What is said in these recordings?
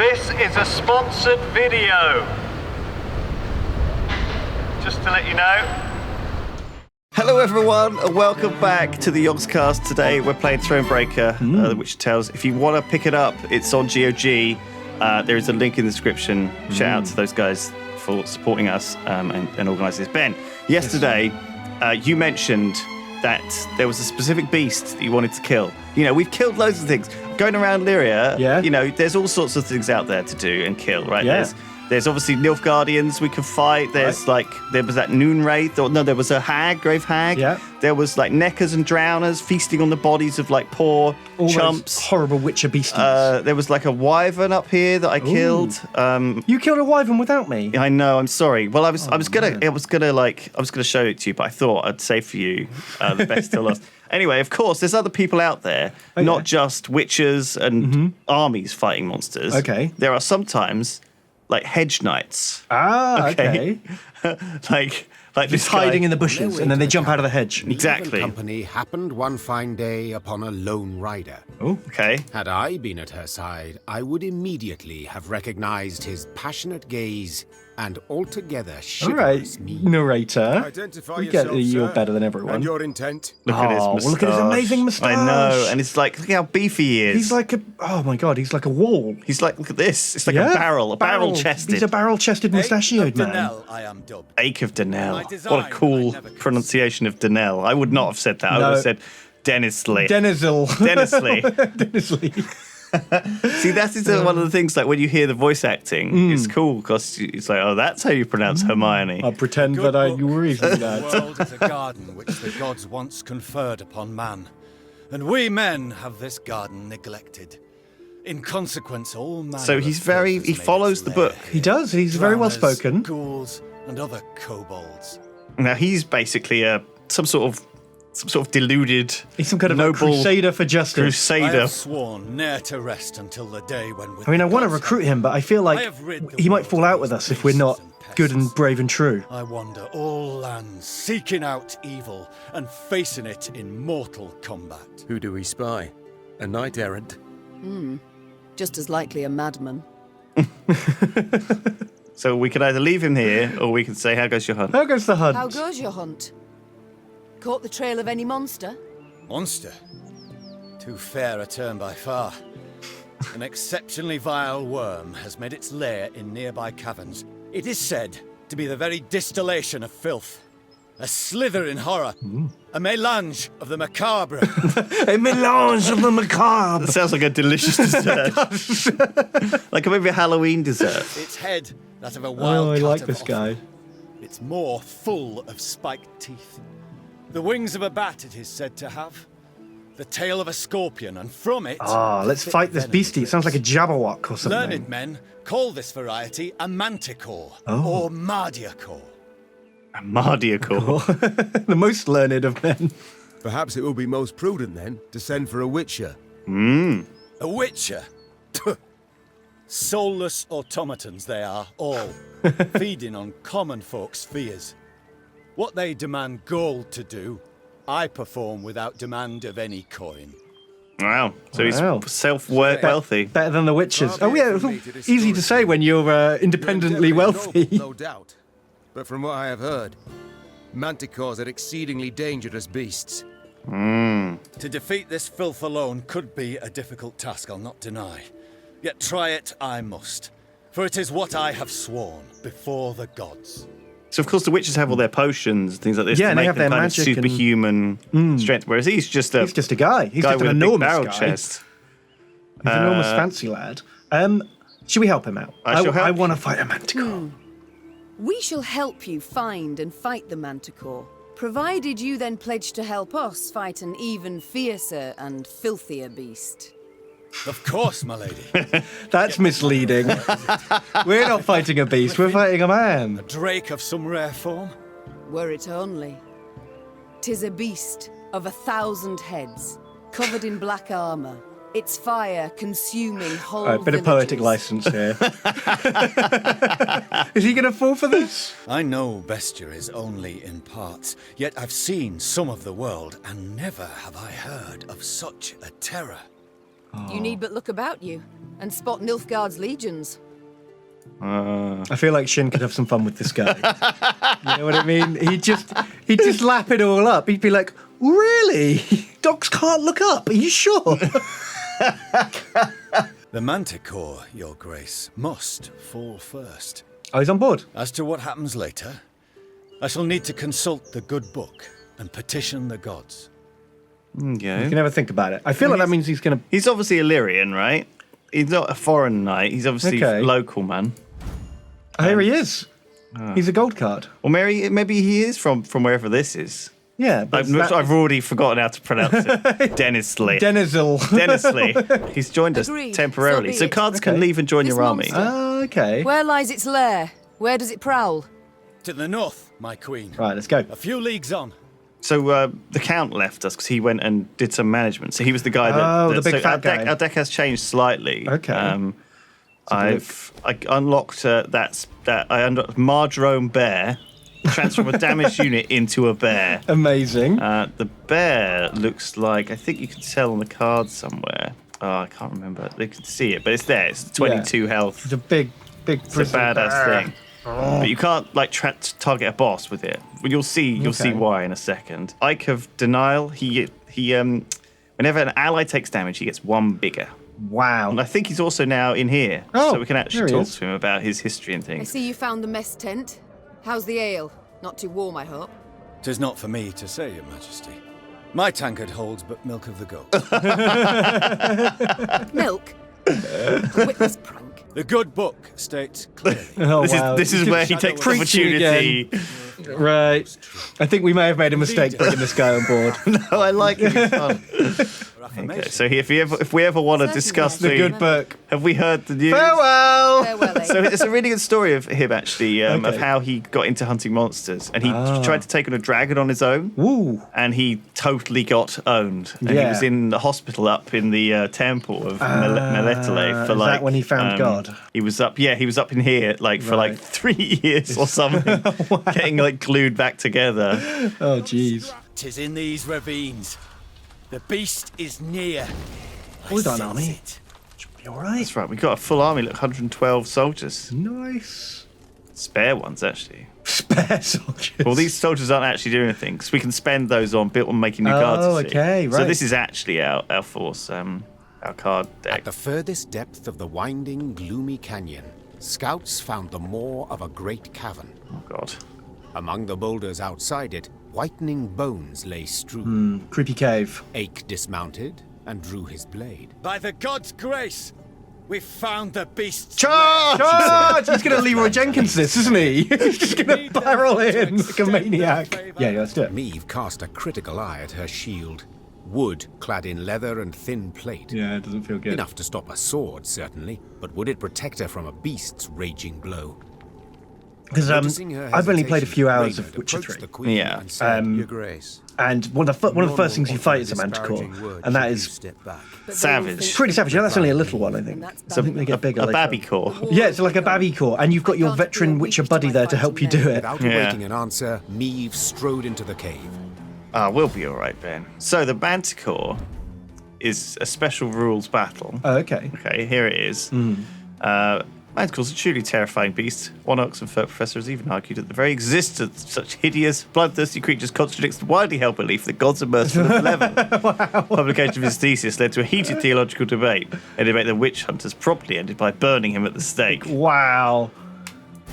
This is a sponsored video. Just to let you know. Hello everyone, and welcome back to the Yogscast. Today we're playing Thronebreaker, The Witcher Tales. If you want to pick it up, it's on GOG. There is a link in the description. Shout out to those guys for supporting us and organising this. Ben, yesterday you mentioned that there was a specific beast that you wanted to kill. You know, we've killed loads of things. Going around Lyria, you know, there's all sorts of things out there to do and kill, right? Yeah. There's obviously Nilfgaardians we can fight. There's there was that Noon Wraith. There was a hag, Grave Hag. Yeah. There was like Neckers and Drowners feasting on the bodies of like poor All chumps. those horrible Witcher beasties. There was like a wyvern up here that I killed. You killed a wyvern without me. I know. I'm sorry. Well, I was gonna show it to you, but I thought I'd say for you the best till last. Anyway, of course, there's other people out there, not just witchers and armies fighting monsters. Okay. There are sometimes like hedge knights. Okay. like Just this hiding guy. in the bushes, and then they jump out of the hedge. Exactly. Company happened one fine day upon a lone rider. Oh. Okay. Had I been at her side, I would immediately have recognized his passionate gaze and altogether All right, chivalrous mien. narrator. Identify We get yourself, that you're sir, better than everyone. and your intent. Look at his Oh, moustache. well, look at his amazing moustache. I know, and it's like, look how beefy he is. He's like oh my god, he's like a wall. He's like, look at this. It's like a barrel-chested. He's a barrel-chested mustachioed man. I am dubbed. Eyck of My Denell. design, What a cool I never could pronunciation of Denell. I would not have said that. I would have said Dennisley. Denizel. Dennisley. Denisley. See, that is one of the things, like, when you hear the voice acting, it's cool, because it's like, oh, that's how you pronounce Hermione. I'll pretend that I were easily The that. world is a garden which the gods once conferred upon man, and we men have this garden neglected. In consequence, all manner So he's of filth very, has he made follows its the lair. book. He does. He's very well Drowners, spoken. Ghouls and other kobolds. Now, he's basically some sort of deluded He's some kind of a noble crusader for justice. I crusader. have sworn ne'er to rest until the day when. With I mean, I the want to gods recruit him, but I feel like I have rid the he might world fall of out with these us if we're not beasts and good and pests. brave and true. I wander all lands, seeking out evil and facing it in mortal combat. Who do we spy? A knight errant? Just as likely a madman. So we can either leave him here, or we can say, how goes your hunt? How goes the hunt? How goes your hunt? Caught the trail of any monster? Monster? Too fair a term by far. An exceptionally vile worm has made its lair in nearby caverns. It is said to be the very distillation of filth. A slithering horror. A mélange of the macabre. A melange of the macabre. That sounds like a delicious dessert. Like maybe a Halloween dessert. Its head, that of a wild Oh, I cat like of this guy. Its maw full of spiked teeth. The wings of a bat it is said to have. The tail of a scorpion, and from it... Ah, let's thick fight this venom beastie. It sounds like a drips. Jabberwock or something. Learned men call this variety a Manticore, Oh. or Mardiacore. Mardiacore. The most learned of men. Perhaps it will be most prudent then to send for a witcher. A witcher? Soulless automatons they are, all, feeding on common folks' fears. What they demand gold to do, I perform without demand of any coin. Wow. So Wow. he's self-wealthy. Better than the witches. Far Oh be yeah, it from me it's to easy discourage to say you. when you're Your independently endeavour is wealthy. noble, no doubt. But from what I have heard, manticores are exceedingly dangerous beasts. To defeat this filth alone could be a difficult task, I'll not deny. Yet try it I must, for it is what I have sworn before the gods. So of course the witches have all their potions, things like this, Yeah, to and they make have them their kind of magic and- superhuman strength, whereas he's just a He's just a guy. He's guy just with an a big enormous barrel guy. chest. He's an enormous fancy lad. Should we help him out? I shall help I you. want to fight a manticore. We shall help you find and fight the Manticore, provided you then pledge to help us fight an even fiercer and filthier beast. Of course, my lady. That's misleading. We're not fighting a beast. We're fighting a man. Drake of some rare form? Were it only. 'Tis a beast of 1,000 heads, covered in black armour, its fire consuming whole All right, bit of poetic villages. license here. Is he going to fall for this? I know bestiary is only in parts, yet I've seen some of the world, and never have I heard of such a terror. You need but look about you and spot Nilfgaard's legions. I feel like Shin could have some fun with this guy. You know what I mean? He'd just lap it all up. He'd be like, really? Dogs can't look up. Are you sure? The Manticore, Your Grace, must fall first. Oh, he's on board. As to what happens later, I shall need to consult the good book and petition the gods. You can never think about it. I feel like that means he's going to... He's obviously Illyrian, right? He's not a foreign knight. He's obviously local, man. Oh, here he is. He's a gold card. Or maybe he is from wherever this is. Yeah, but I've already forgotten how to pronounce it. Dennisley. Dennisley. He's joined us Agreed. temporarily. So So be it. cards can leave and join This your army. monster- Oh, okay. Where lies its lair? Where does it prowl? To the north, my queen. Right, let's go. A few leagues on. So the Count left us because he went and did some management. So he was the guy that... Oh, the big fat guy. Our deck has changed slightly. Okay. I unlocked I unlocked Marjerome Bear, transform a damaged unit into a bear. Amazing. The bear looks like, I think you can tell on the card somewhere. Oh, I can't remember. They can see it, but it's there. It's 22 health. It's a big It's a badass thing. But you can't like target a boss with it. But you'll see why in a second. Eyck of Denial. He whenever an ally takes damage, he gets one bigger. Wow. And I think he's also now in here, Oh, so we can actually there he talk is. to him about his history and I things. see you found the mess tent. How's the ale? Not too warm, I hope. 'Tis not for me to say, Your Majesty. My tankard holds but milk of the goat. Milk? Witness prank. The good book states clearly. Oh, This wow. is where he takes the Preaching opportunity. Right. I think we may have made a mistake bringing this guy on board. No, I like it. It's fun. Affirmation. Okay, so if we ever want to Certainly, discuss the The good book. have we heard the news? Farewell! Farewell, eh? So it's a really good story of him actually, of Okay. how he got into hunting monsters, and he tried to take on a dragon on his own, Ooh. and he totally got owned. And he Yeah. was in the hospital up in the temple of Meletele for is like that when he found God? He was up in here like for like Right. 3 years or something, getting like glued back together. Oh, jeez. 'Tis in these ravines. The beast is near. Hold on, sense Army. it. You all right? That's right. We got a full army, look, 112 soldiers, Nice. spare ones actually. Spare soldiers. Well, these soldiers aren't actually doing anything because we can spend those on making new cards. Oh, you see. okay, So right. this is actually our force, our card deck. At the furthest depth of the winding, gloomy canyon, scouts found the maw of a great cavern. Oh God. Among the boulders outside it, whitening bones lay strewn. Creepy cave. Eyck dismounted and drew his blade. By the god's grace, we've found the beast's Charge! Charge! He's going to Leroy Jenkins this, isn't he? He's just going to barrel in like a maniac. Yeah, let's do it. Meve cast a critical eye at her shield. Wood clad in leather and thin plate. Yeah, it doesn't feel good. Enough to stop a sword, certainly, but would it protect her from a beast's raging blow? Because Noticing her I've only played a hesitation, few hours Reynard of Witcher approached 3. the queen Yeah. and said, Your Grace. And one of the first things you fight is a Manticore. And that is Step back. But Savage. they all think- pretty savage. Yeah, that's only a little one, I think. That's I think they get bigger A later. babbycore. Yeah, it's like a babbycore. And you've got your Can't be a veteran weak Witcher to buddy my there to help you fighting do it. Without Yeah. awaiting an answer, Meve strode into the cave. We'll be all right, Ben. So the Manticore is a special rules battle. Oh, okay. Okay, here it is. Manticore's a truly terrifying beast. One Oxenford professor has even argued that the very existence of such hideous, bloodthirsty creatures contradicts the widely held belief that gods are merciful and benevolent. Publication of his thesis led to a heated theological debate, a debate that witch hunters promptly ended by burning him at the stake. Wow.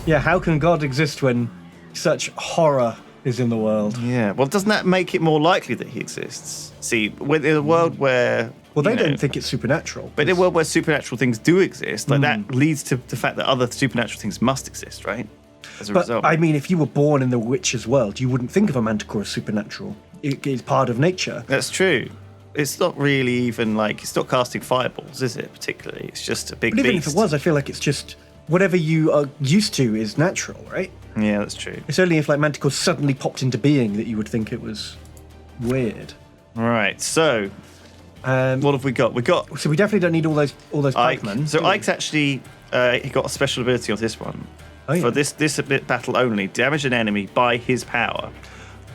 Yeah, how can God exist when such horror is in the world? Yeah, well, doesn't that make it more likely that he exists? See, in a world where... Well, they you know, don't think it's supernatural. But in a world where supernatural things do exist, like that leads to the fact that other supernatural things must exist, right? As a But, result. I mean, if you were born in the Witcher's world, you wouldn't think of a Manticore as supernatural. It is part of nature. That's true. It's not really even like, it's not casting fireballs, is it, particularly? It's just a big But even beast. if it was, I feel like it's just whatever you are used to is natural, right? Yeah, that's true. It's only if like Manticore suddenly popped into being that you would think it was weird. Right, so what have we got? We got So we definitely don't need all those Eyck. pikemen. So Eyck's actually, he got a special ability on this one. Oh, yeah. For this battle only, damage an enemy by his power.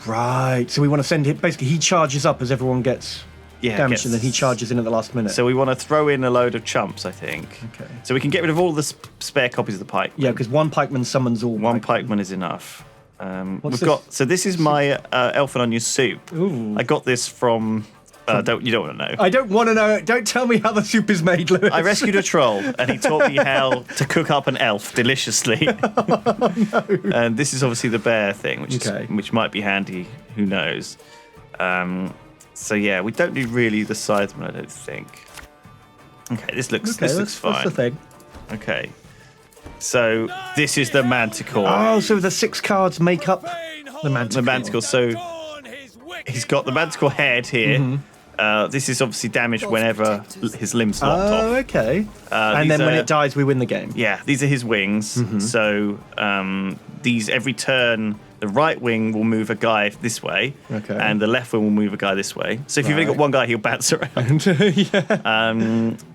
Right. So we want to send him. Basically, he charges up as everyone gets damage, and then he charges in at the last minute. So we want to throw in a load of chumps, I think. Okay. So we can get rid of all the spare copies of the pike. Yeah, because one pikeman summons all. One pikeman is enough. What's We've got. So this is my elf and onion soup. Ooh. I got this from. You don't want to know. I don't want to know. Don't tell me how the soup is made, Lewis. I rescued a troll, and he taught me how to cook up an elf deliciously. No. And this is obviously the bear thing, Okay. which might be handy. Who knows? So yeah, we don't do really the scytheman, I don't think. Okay, this looks fine. That's the thing. Okay, so this is the Manticore. Oh, so the 6 cards make up the Manticore. The Manticore. So he's got the Manticore head here. Mm-hmm. This is obviously damaged whenever his limbs lopped off. Oh, okay. And then when it dies, we win the game. Yeah, these are his wings. Mm-hmm. So these every turn, the right wing will move a guy this way, Okay. and the left wing will move a guy this way. So if you've only got Right. one guy, he'll bounce around. Yeah.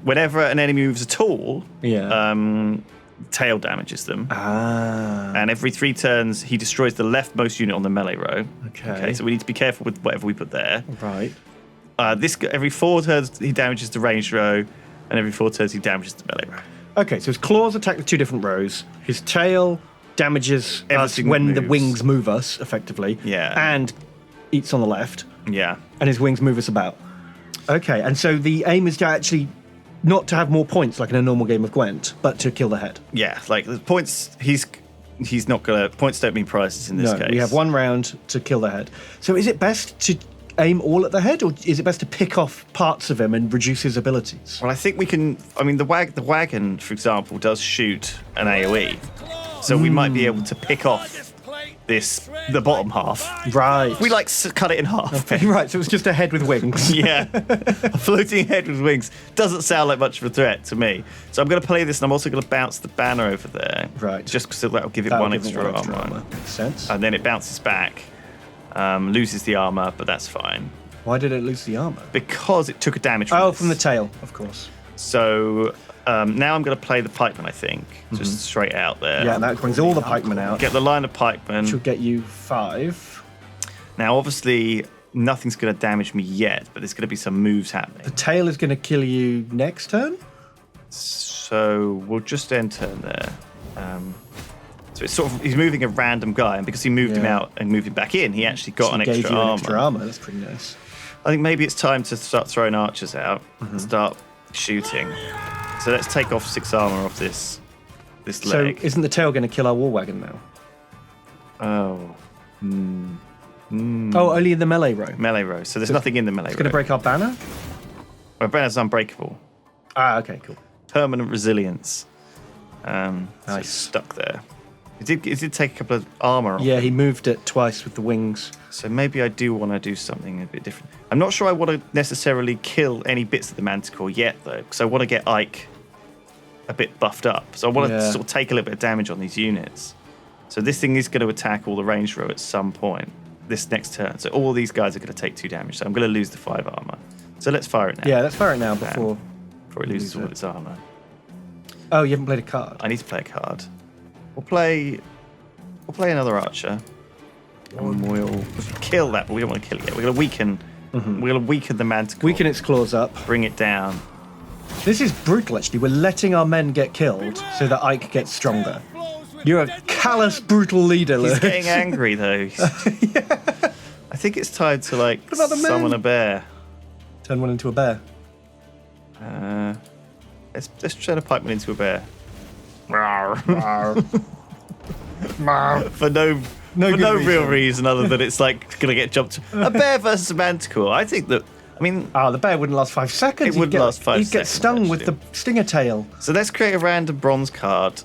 Whenever an enemy moves at all, Yeah. tail damages them. Ah. And every 3 turns, he destroys the leftmost unit on the melee row. Okay. So we need to be careful with whatever we put there. Right. Every 4 turns, he damages the ranged row, and every 4 turns, he damages the melee row. Okay, so his claws attack the 2 different rows. His tail damages us Everything when that the moves. wings move us, effectively. Yeah. And eats on the left. Yeah. And his wings move us about. Okay, and so the aim is to actually not to have more points like in a normal game of Gwent, but to kill the head. Yeah, like the points, he's not gonna. Points don't mean prizes in this case. We have 1 round to kill the head. So is it best to aim all at the head, or is it best to pick off parts of him and reduce his abilities? Well, I think we can. I mean, the wagon, for example, does shoot an AOE, so we might be able to pick off the bottom half. Right. We like cut it in half. Right, so it's just a head with wings. Yeah, a floating head with wings doesn't sound like much of a threat to me. So I'm going to play this, and I'm also going to bounce the banner over there. Right. Just so that'll give it That'll one give it extra one armor. Makes sense. And then it bounces back, loses the armor, but that's fine Why did it lose the armor? because it took a damage. Oh, this. from the tail, of course. So now I'm going to play the pikeman, I think, just straight out there. Yeah, that brings all the pikemen out. Get the line of pikemen. Which will get you 5. Now, obviously, nothing's going to damage me yet, but there's going to be some moves happening. The tail is going to kill you next turn? So we'll just end turn there. So it's sort of he's moving a random guy, and because he moved him Yeah. out and moved him back in, he actually got an Gave extra you armor. an extra armor. That's pretty nice. I think maybe it's time to start throwing archers out and start shooting. So let's take off 6 armor off this So leg. isn't the tail going to kill our war wagon now? Oh, Oh, only in the melee row. melee row. So there's nothing in the melee It's row. going to break our banner? My banner's unbreakable. Ah, okay, cool. Permanent resilience. So Nice. it's stuck there. It did take a couple of armor off. Yeah, he moved it twice with the wings. So maybe I do want to do something a bit different. I'm not sure I want to necessarily kill any bits of the Manticore yet, though, because I want to get Eyck a bit buffed up. So I want to sort of take a little bit of damage on these units. So this thing is going to attack all the ranged row at some point this next turn. So all these guys are going to take 2 damage. So I'm going to lose the 5 armor. So let's fire it now. Yeah, let's fire it now before it loses all lose it. its armor. Oh, you haven't played a card. I need to play a card. We'll play another archer. And we'll kill that, but we don't want to kill it yet. We're going to weaken. We're going to weaken the Manticore. Weaken its claws up. Bring it down. This is brutal, actually. We're letting our men get killed so that Eyck gets stronger. You're a callous, brutal leader, He's Lewis. getting angry though. I think it's time to about the men? summon a bear. Turn one into a bear. Let's turn a pikeman into a bear. For no good real reason. reason other than it's like gonna get jumped. A bear versus a Manticore. I think that. I mean, Oh, the bear wouldn't last 5 seconds. It wouldn't last 5 He'd get seconds, stung with actually. the stinger tail. so let's create a random bronze card.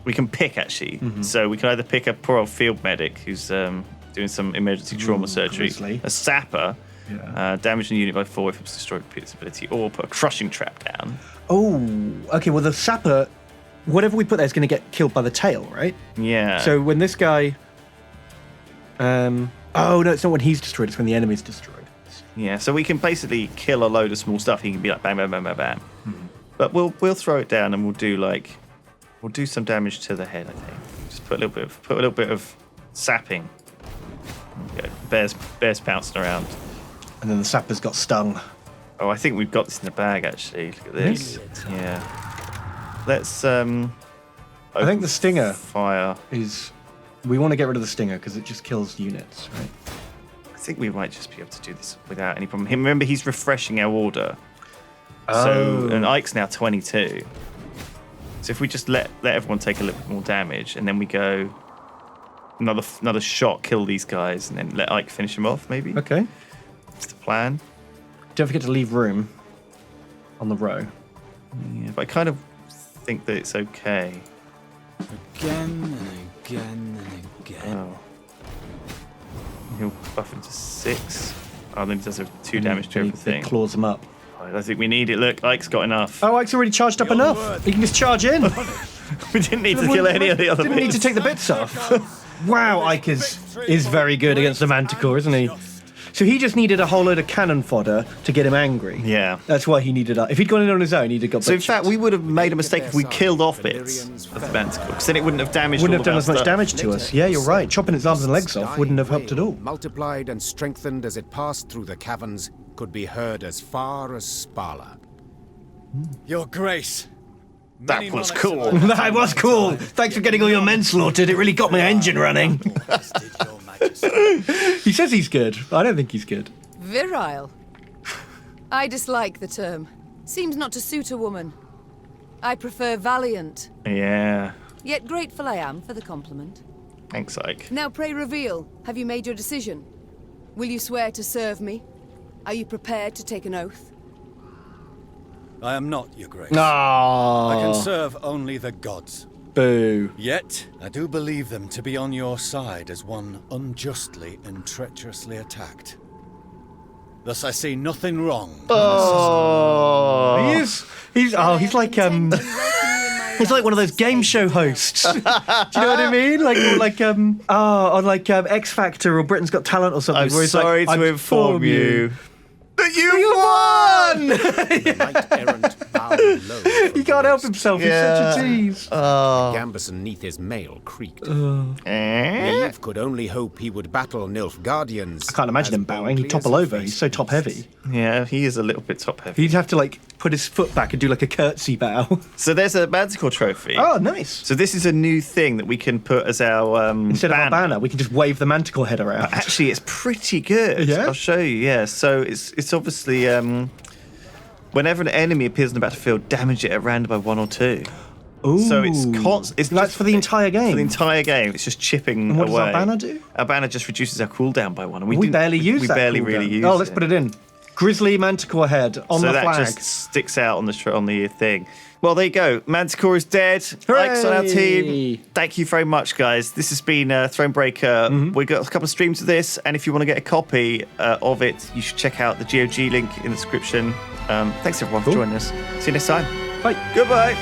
We can pick actually. So we can either pick a poor old field medic who's doing some emergency trauma surgery, grisly. a sapper, Yeah. damage the unit by 4 if it's destroyed with its ability, or put a crushing trap down. Oh, okay. Well, the sapper, whatever we put there is going to get killed by the tail, right? Yeah. So when this guy, oh no, it's not when he's destroyed. It's when the enemy's destroyed. yeah, so we can basically kill a load of small stuff. He can be like bam, bam, bam, bam, bam. But we'll throw it down and we'll do some damage to the head. I think just put a little bit of sapping. There we go. Bears bouncing around. And then the sapper's got stung. Oh, I think we've got this in the bag, actually. Look at this. Yeah. Let's, I think the stinger fire. is... We want to get rid of the stinger because it just kills units, right? I think we might just be able to do this without any problem. Remember, he's refreshing our order. So, and Eyck's now 22. So if we just let everyone take a little bit more damage, and then we go another shot, kill these guys, and then let Eyck finish them off, maybe? Okay. That's the plan. Don't forget to leave room on the row. Yeah, but I kind of think that it's okay. Again and again and again. Oh. He'll buff him to 6. Oh, then he does 2 damage to He everything. claws them up. I don't think we need it. Look, Eyck's got enough. Oh, Eyck's already charged up enough. He can just charge in. We didn't need to kill any of the other Didn't need to bits. take the bits off. Wow, Eyck is very good against the Manticore, isn't he? So he just needed a whole load of cannon fodder to get him angry. Yeah. That's why he needed... If he'd gone in on his own, he'd have got... So in fact, we would have made a mistake if we killed off bits of the Manticore, because then it wouldn't have damaged wouldn't all have done of as our much stuff. damage to us. Yeah, you're right. Chopping its arms and legs off wouldn't have helped at all. Multiplied and strengthened as it passed through the caverns, could be heard as far as Spala. Your Grace. That many was monarchs cool. have That was cool. Thanks for getting all your men slaughtered. It really got my engine running. requested your majesty. He says he's good. I don't think he's good. Virile. I dislike the term. Seems not to suit a woman. I prefer valiant. Yeah. Yet grateful I am for the compliment. Thanks, Eyck. Now pray reveal, have you made your decision? Will you swear to serve me? Are you prepared to take an oath? I am not, your Grace. Ah, I can serve only the gods. boo. Yet, I do believe them to be on your side as one unjustly and treacherously attacked. Thus I see nothing wrong. He's like he's like one of those game show hosts. Do you know what I mean? On X Factor or Britain's Got Talent or something. I'm where he's sorry like, to inform you that you won! Knight-errant bowed low. He can't help himself. Yeah. He's such a tease. Gambus neath his mail creaked. Neve could only hope he would battle Nilf Guardians. I can't imagine him bowing. He'd topple over. He's so top heavy. Yeah, he is a little bit top heavy. He'd have to put his foot back and do a curtsy bow. So there's a Manticore trophy. Oh, nice. So this is a new thing that we can put as our Instead of our banner, we can just wave the Manticore head around. Actually, it's pretty good. Yeah? I'll show you. Yeah. So it's obviously whenever an enemy appears on the battlefield, damage it at random by 1 or 2. Ooh. So it's That's for the entire game. For the entire game, it's just chipping And what away. does our banner do? Our banner just reduces our cooldown by 1. And We didn't- barely use We that. barely cooldown. really use. Oh, let's put it in. Grizzly Manticore head on so the that flag. just sticks out on the thing. Well, there you go. Manticore is dead. Eyck's on our team. Thank you very much, guys. This has been Thronebreaker. We've got a couple of streams of this, and if you want to get a copy of it, you should check out the GOG link in the description. Thanks everyone for joining us. See you next time. Bye. Goodbye.